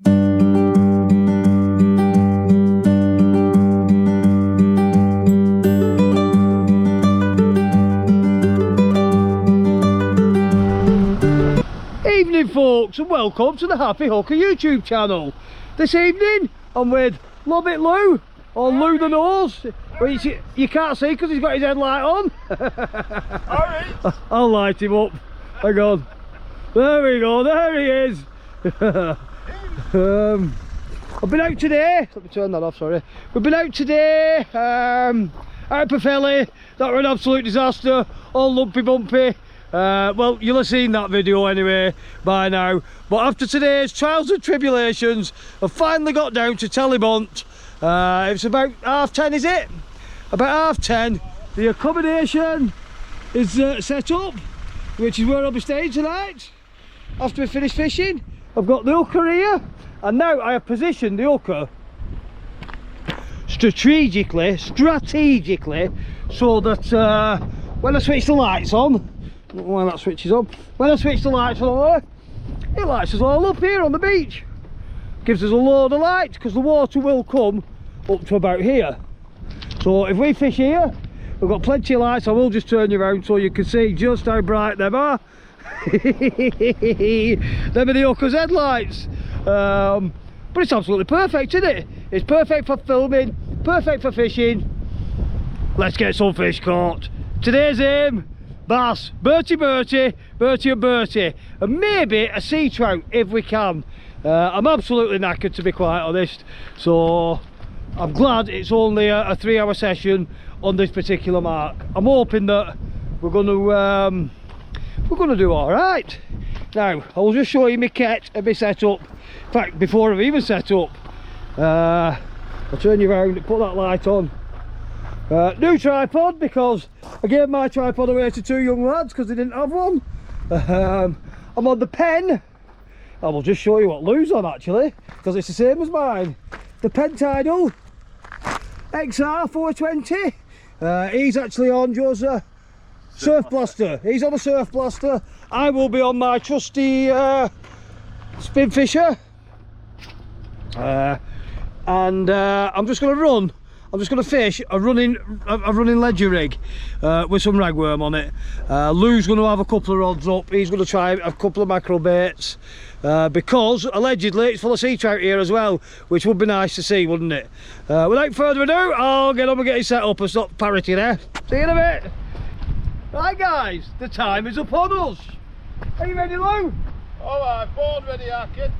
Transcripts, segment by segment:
Evening folks, and welcome to the Happy Hooker YouTube channel. This evening I'm with Love It Lou, or Lou the Nose, which you can't see because he's got his headlight on. Alright. I'll light him up. Hang on. There we go, there he is. I've been out today. Let me turn that off, sorry. We've been out today, out at Pwllheli. That were an absolute disaster, all lumpy bumpy. Well, you'll have seen that video anyway by now, but after today's trials and tribulations, I've finally got down to Telebont. It's about 10:30, is it? About 10:30. The accommodation is set up, which is where I'll be staying tonight after we finish fishing. I've got the hooker here, and now I have positioned the hooker strategically so that when I switch the lights on, when that switches on, when I switch the lights on, it lights us all up here on the beach. Gives us a load of light because the water will come up to about here. So if we fish here, we've got plenty of lights. I will just turn you around so you can see just how bright them are. Them are the hooker's headlights. But it's absolutely perfect, isn't it? It's perfect for filming, perfect for fishing. Let's get some fish caught. Today's aim: bass, Bertie and Bertie, and maybe a sea trout if we can. I'm absolutely knackered, to be quite honest, so I'm glad it's only a 3-hour session on this particular mark. I'm hoping that we're going to do all right. Now I'll just show you my kit and my setup. In fact, before I've even set up, I'll turn you around and put that light on. New tripod, because I gave my tripod away to 2 young lads because they didn't have one. I'm on the Pen. I will just show you what Lou's on actually, because it's the same as mine. The Pen Tidal XR 420. He's actually on Joe's Surf Blaster. He's on a Surf Blaster. I will be on my trusty Spin Fisher. And I'm just going to fish a running ledger rig with some ragworm on it. Lou's going to have a couple of rods up. He's going to try a couple of mackerel baits because allegedly it's full of sea trout here as well, which would be nice to see, wouldn't it? Without further ado, I'll get on and get it set up and stop parroting there. See you in a bit. Right guys, the time is upon us. Are you ready, Lou? Oh, I'm born ready, kid.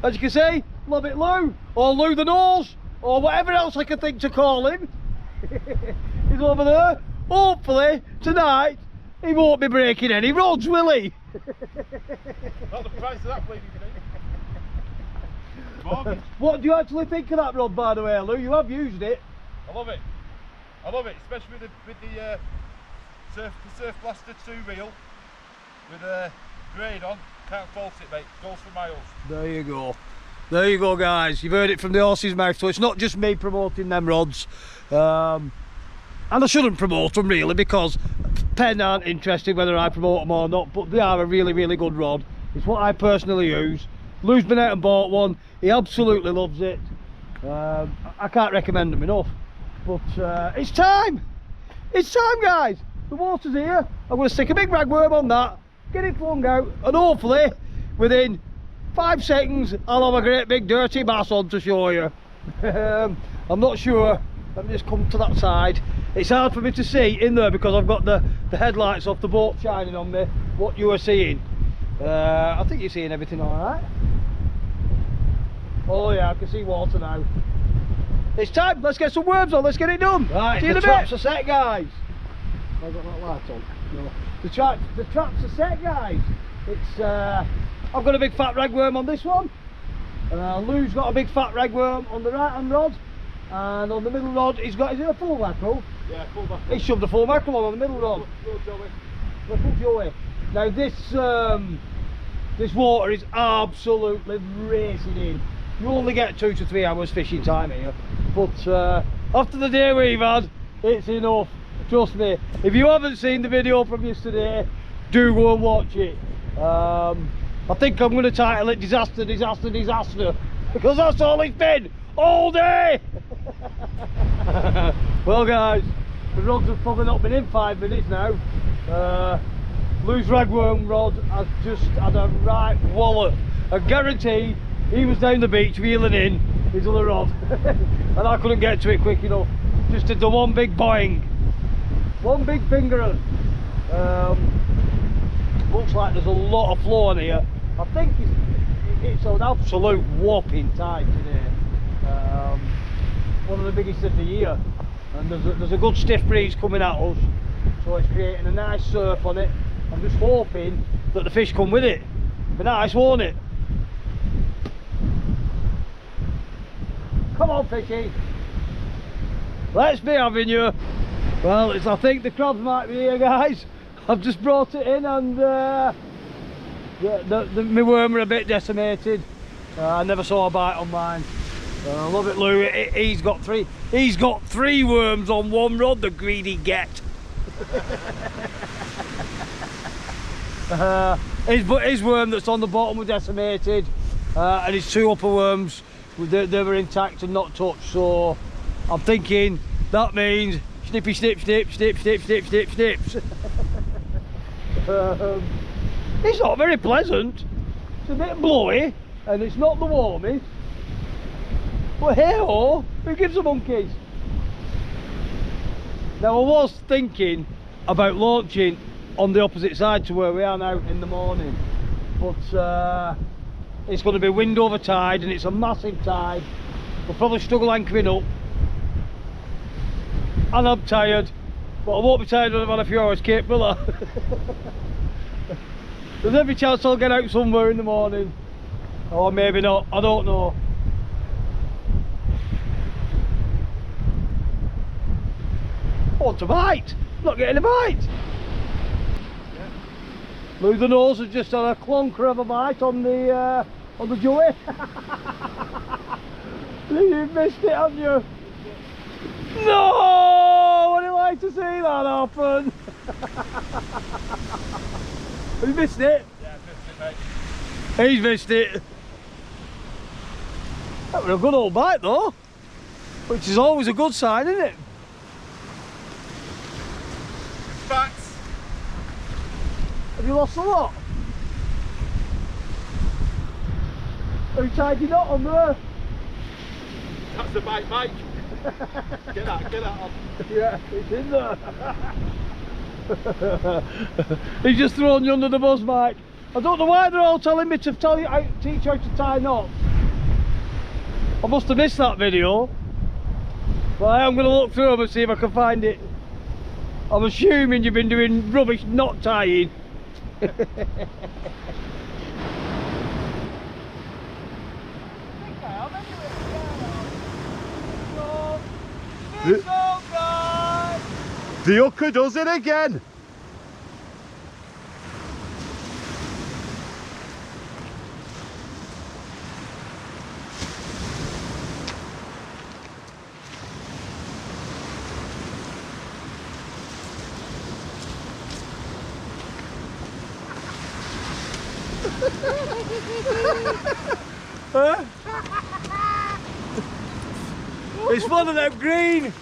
As you can see, Love It Lou, or Lou the Nose, or whatever else I can think to call him. He's over there. Hopefully tonight he won't be breaking any rods, will he? Not the price of that, please. What do you actually think of that rod, by the way, Lou? You have used it. I love it, especially with the Surf Blaster 2 reel with a grade on. Can't fault it, mate. Goes for miles. There you go. There you go, guys. You've heard it from the horse's mouth. So it's not just me promoting them rods. And I shouldn't promote them really, because Pen aren't interested whether I promote them or not, but they are a really, really good rod. It's what I personally use. Lou's been out and bought one. He absolutely loves it. I can't recommend them enough. But it's time. It's time, guys. The water's here. I'm going to stick a big ragworm on that, get it flung out, and hopefully within 5 seconds I'll have a great big dirty bass on to show you. I'm not sure. Let me just come to that side. It's hard for me to see in there because I've got the headlights off the boat shining on me, what you are seeing. I think you're seeing everything all right. Oh yeah, I can see water now. It's time. Let's get some worms on. Let's get it done. Right, see you in a bit. traps are set, guys. Have I got that light on? No. The traps are set, guys. It's I've got a big fat ragworm on this one. Lou's got a big fat ragworm on the right hand rod, and on the middle rod he's got, is it a full mackerel? Yeah, full mackerel. He shoved a full mackerel on the middle rod. Look at Joey. Now this water is absolutely racing in. You only get 2 to 3 hours fishing time here, but after the day we've had, it's enough. Trust me. If you haven't seen the video from yesterday, do go and watch it. I think I'm going to title it Disaster, Disaster, Disaster, because that's all it's been all day. Well guys, the rods have probably not been in 5 minutes now. Lou's ragworm rod has just had a right wallop. I guarantee he was down the beach reeling in his other rod and I couldn't get to it quick enough. Just did the one big boing, one big finger. Looks like there's a lot of flow on here. I think it's an absolute whopping tide today. One of the biggest of the year, and there's a good stiff breeze coming at us, so it's creating a nice surf on it. I'm just hoping that the fish come with it. Be nice, won't it? Come on, fishy. Let's be having you. Well, I think the crabs might be here, guys. I've just brought it in, and my worm are a bit decimated. I never saw a bite on mine. I love it, Lou. He's got three. He's got 3 worms on one rod. The greedy get. His worm that's on the bottom was decimated, and his 2 upper worms they were intact and not touched. So I'm thinking that means snippy snip snip snip snip snip snip snips. It's not very pleasant. It's a bit blowy, and it's not the warmest. But hey-ho, who gives a monkeys? Now I was thinking about launching on the opposite side to where we are now in the morning, but it's going to be wind over tide, and it's a massive tide. We'll probably struggle anchoring up, and I'm tired, but I won't be tired when I've had a few hours Cape, will I? There's every chance I'll get out somewhere in the morning, or maybe not, I don't know. I want a bite, I'm not getting a bite. Yeah. Lou the nose has just had a clunker of a bite on the joey. You've missed it, haven't you? No! Would you like to see that happen? Have you missed it? Yeah, I've missed it, mate. He's missed it. That was a good old bite though, which is always a good sign, isn't it? Facts. Have you lost a lot? Have you tied your knot on there? That's the bite, Mike. Get that on. Yeah, it's in there. He's just thrown you under the bus, Mike. I don't know why they're all telling me to teach you how to tie knots. I must have missed that video. But I am going to look through them and see if I can find it. I'm assuming you've been doing rubbish knot tying. The hooker does it again. Huh? It's one of them green.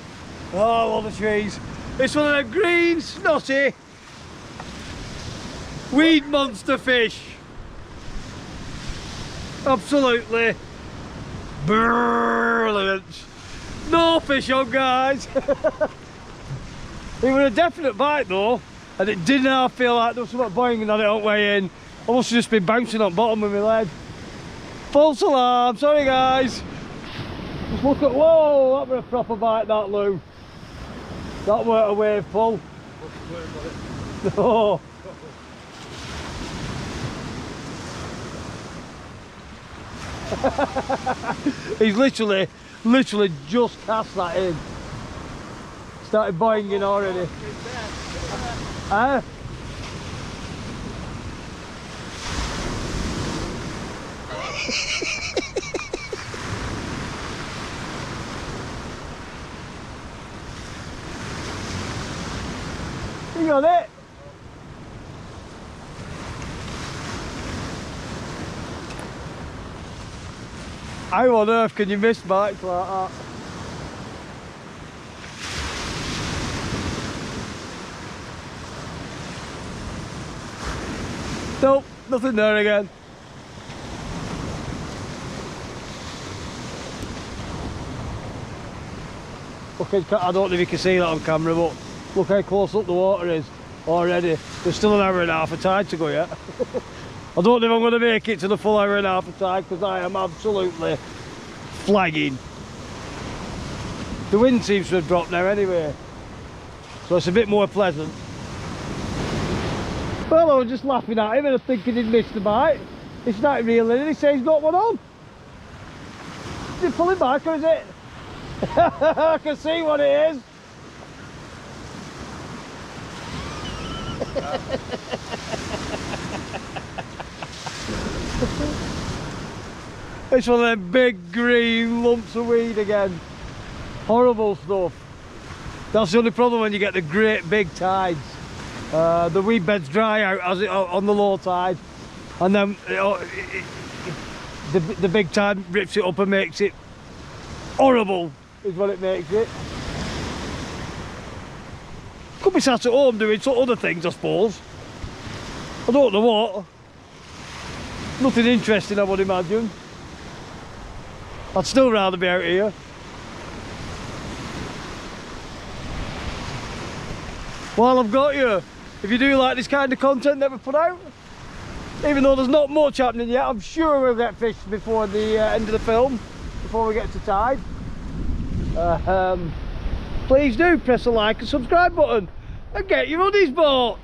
Oh, I love the trees. It's one of them green, snotty, weed monster fish. Absolutely brilliant. No fish on, guys. It was a definite bite though, and it did not feel like there was something boinging on it on way in. I must have just been bouncing on bottom with my leg. False alarm, sorry guys. Just look at, whoa, that was a proper bite that, Lou. That weren't a wave full. No. He's literally just cast that in. Started boinging already. Huh? You got it? How on earth can you miss bikes like that? Nope, nothing there again. Look, I don't know if you can see that on camera, but look how close up the water is already. There's still an hour and a half of tide to go yet. I don't know if I'm going to make it to the full hour and a half of tide because I am absolutely flagging. The wind seems to have dropped now anyway, so it's a bit more pleasant. Well, I was just laughing at him and thinking he'd missed the bite. It's not reeling and he says he's got one on. Is it pulling back or is it? I can see what it is. It's one of them big green lumps of weed again. Horrible stuff. That's the only problem when you get the great big tides. The weed beds dry out as it on the low tide, and then the big tide rips it up and makes it horrible. Is what it makes it. Could be sat at home doing some other things, I suppose. I don't know what. Nothing interesting, I would imagine. I'd still rather be out here. While I've got you, if you do like this kind of content that we put out, even though there's not much happening yet, I'm sure we'll get fish before the end of the film, before we get to tide. Please do press the like and subscribe button and get your hoodies bought.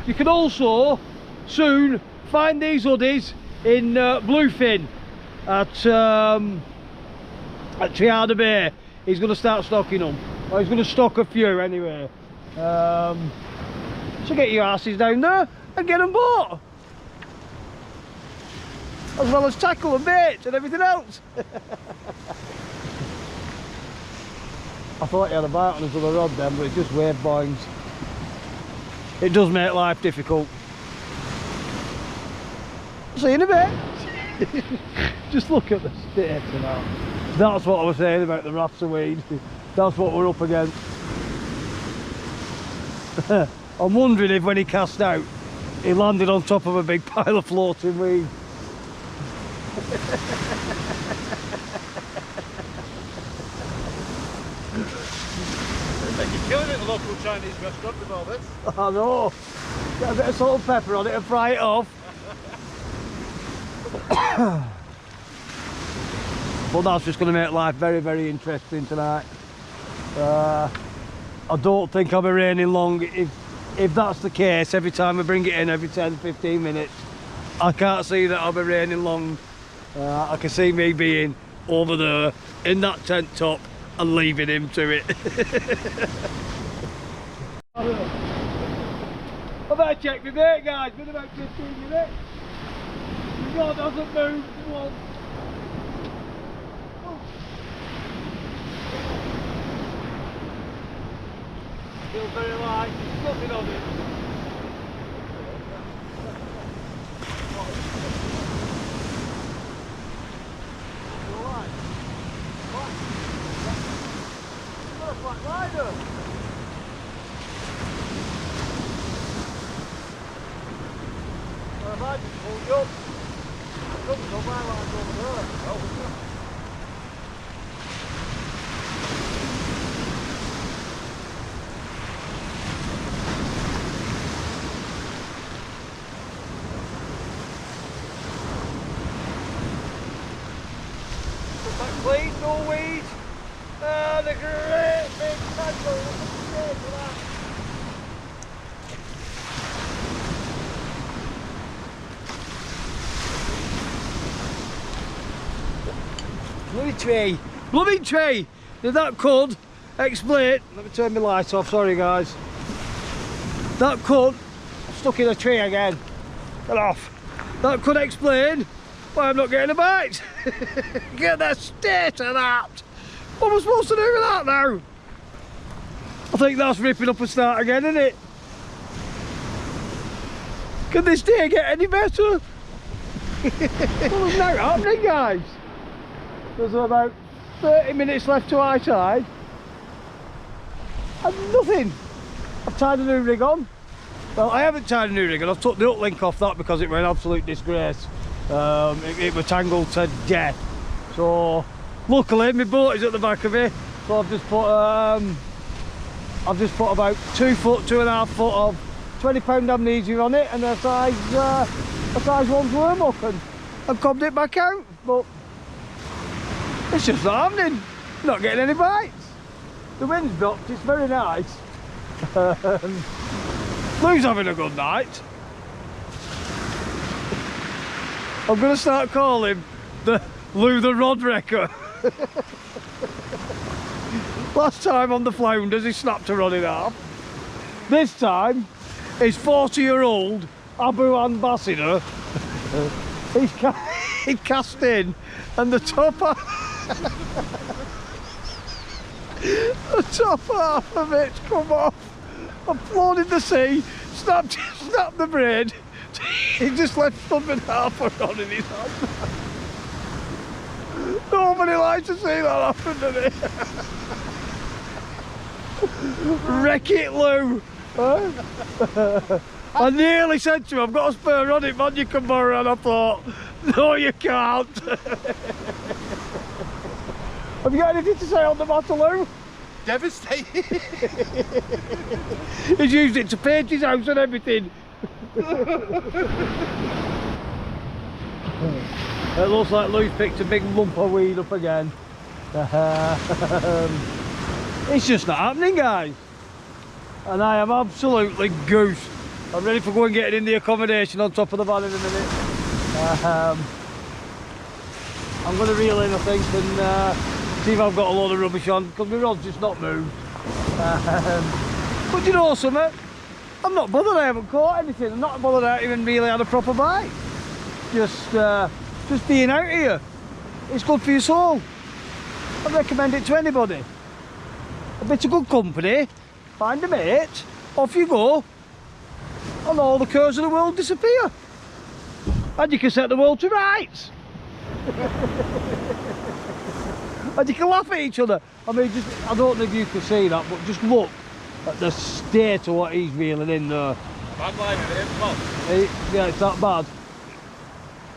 You can also soon find these hoodies in bluefin at Triada Bay. He's going to start stocking them, or he's going to stock a few anyway. So get your asses down there and get them bought, as well as tackle and bait and everything else. I thought he had a bite on his other rod then, but it's just wave boings. It does make life difficult. See you in a bit. Just look at the state of that. That's what I was saying about the rafts of weed. That's what we're up against. I'm wondering if when he cast out, he landed on top of a big pile of floating weed. You're killing it at the local Chinese restaurant with all this. I know. Get a bit of salt and pepper on it and fry it off. But that's just going to make life very, very interesting tonight. I don't think I'll be raining long. If that's the case, every time I bring it in, every 10-15 minutes, I can't see that I'll be raining long. I can see me being over there in that tent top and leaving him to it. I better check my bait, guys. Been about 15 minutes. The rod hasn't moved once. Still very light, there's nothing on it. Black rider. Well, I might just pull you up. Couldn't go my line's over there. Oh. Clean, no weed. The great big tackle. Look at that. Bloody tree. Bloody tree. Now that could explain. Let me turn my light off, sorry guys. That could. I'm stuck in a tree again. Get off. That could explain why I'm not getting a bite. Get the state of that. What am I supposed to do with that now? I think that's ripping up a start again, isn't it? Can this day get any better? Well, it's not happening, guys. There's about 30 minutes left to high tide. And nothing. I've tied a new rig on. Well, I haven't tied a new rig, and I've took the uplink off that because it was an absolute disgrace. It was tangled to death. So luckily my boat is at the back of it. So I've just put about 2 foot, 2.5 foot of 20-pound amnesia on it, and a size 1's worm hook, and cobbed it back out. But it's just not happening. Not getting any bites. The wind's dropped. It's very nice. Lou's having a good night. I'm going to start calling Lou the rod wrecker. Last time on the flounders he snapped a rod in half. This time his 40-year-old Abu ambassador he's cast in, and the top half of it's come off. I've flown in the sea, snapped the braid. He just left something half a rod in his hand. Nobody likes to see that happen, does it? Wreck it, Lou. Huh? I nearly said to him, I've got a spare rod it, man, you can borrow, and I thought, no you can't. Have you got anything to say on the matter, Lou? Devastating. He's used it to paint his house and everything. It looks like Lou's picked a big lump of weed up again. It's just not happening, guys. And I am absolutely goose. I'm ready for going getting in the accommodation on top of the van in a minute. I'm going to reel in, I think, and see if I've got a load of rubbish on, because my rod's just not moved. But you know something? I'm not bothered I haven't caught anything. I'm not bothered I haven't even really had a proper bite. Just being out here. It's good for your soul. I recommend it to anybody. A bit of good company, find a mate, off you go, and all the cares of the world disappear. And you can set the world to rights. And you can laugh at each other. I mean, I don't know if you can see that, but just look at the state of what he's reeling in there. Bad line with it, Bob. Yeah, it's that bad.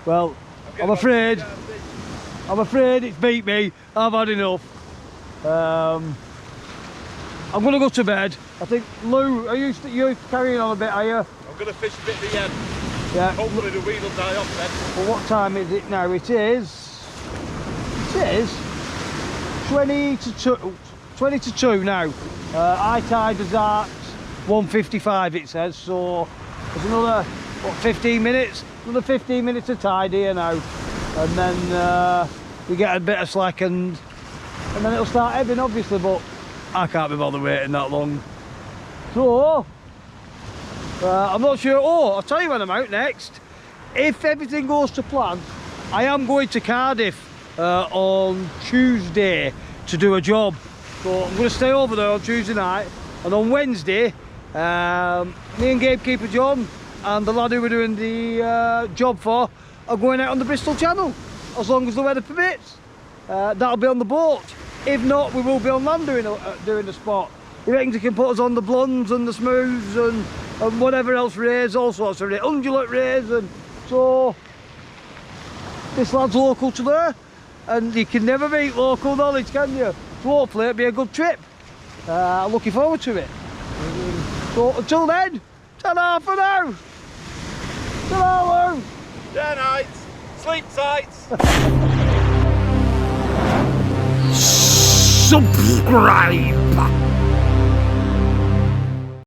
Well, I'm afraid it's beat me. I've had enough. I'm going to go to bed. I think, Lou, you're carrying on a bit, are you? I'm going to fish a bit at the end. Yeah. Hopefully the weed will die off then. Well, what time is it now? It is 20 to 2 now. High tide is at 1:55 it says, so there's another, what, 15 minutes? Another 15 minutes of tide here now. And then we get a bit of slack and then it'll start ebbing obviously, but I can't be bothered waiting that long. So, I'm not sure. Oh, I'll tell you when I'm out next. If everything goes to plan, I am going to Cardiff on Tuesday to do a job. So I'm going to stay over there on Tuesday night, and on Wednesday, me and Gamekeeper John and the lad who we're doing the job for are going out on the Bristol Channel, as long as the weather permits. That'll be on the boat. If not, we will be on land doing the spot. He reckons he can put us on the blondes and the smooths and whatever else rays, all sorts of rays, undulate rays, and so this lad's local to there, and you can never beat local knowledge, can you? So hopefully it'll be a good trip. Looking forward to it. So until then, ta-da for now. Ta-da, Lou. Good night. Sleep tight. Subscribe.